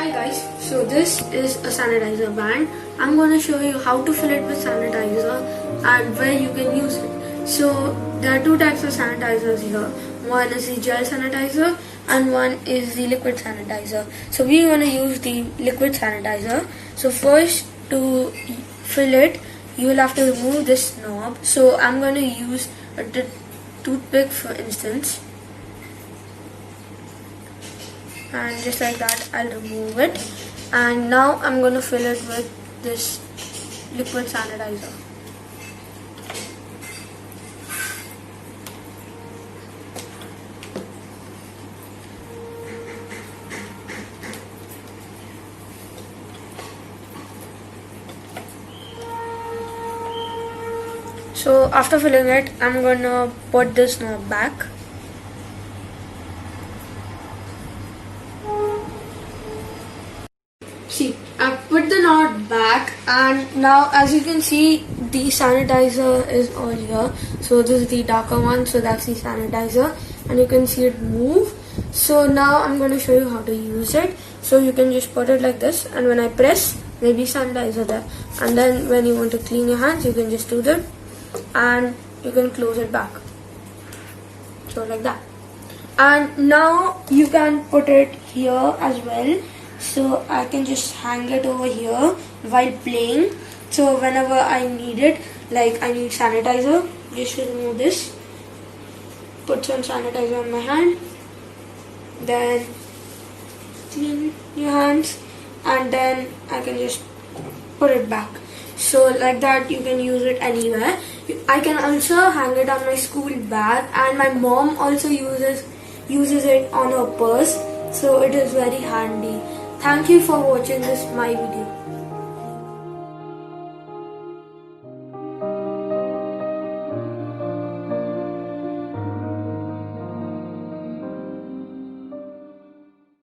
Hi guys, so this is a sanitizer band. I'm going to show you how to fill it with sanitizer and where you can use it. So there are two types of sanitizers here. One is the gel sanitizer and one is the liquid sanitizer. So we're going to use the liquid sanitizer. So first, to fill it, you will have to remove this knob. So I'm going to use a toothpick for instance. And just like that I'll remove it, and now I'm going to fill it with this liquid sanitizer. So after filling it, I'm going to put this knob back. See, I've put the knot back, and now as you can see, the sanitizer is all here. So this is the darker one, so that's the sanitizer, and you can see it move. So now I'm going to show you how to use it. So you can just put it like this, and when I press, there'll be sanitizer there. And then when you want to clean your hands, you can just do that, and you can close it back. So like that. And now you can put it here as well. So I can just hang it over here while playing. So whenever I need it, like I need sanitizer, just remove this, put some sanitizer on my hand, then clean your hands, and then I can just put it back. So like that you can use it anywhere. I can also hang it on my school bag, and my mom also uses it on her purse. So it is very handy. Thank you for watching my video.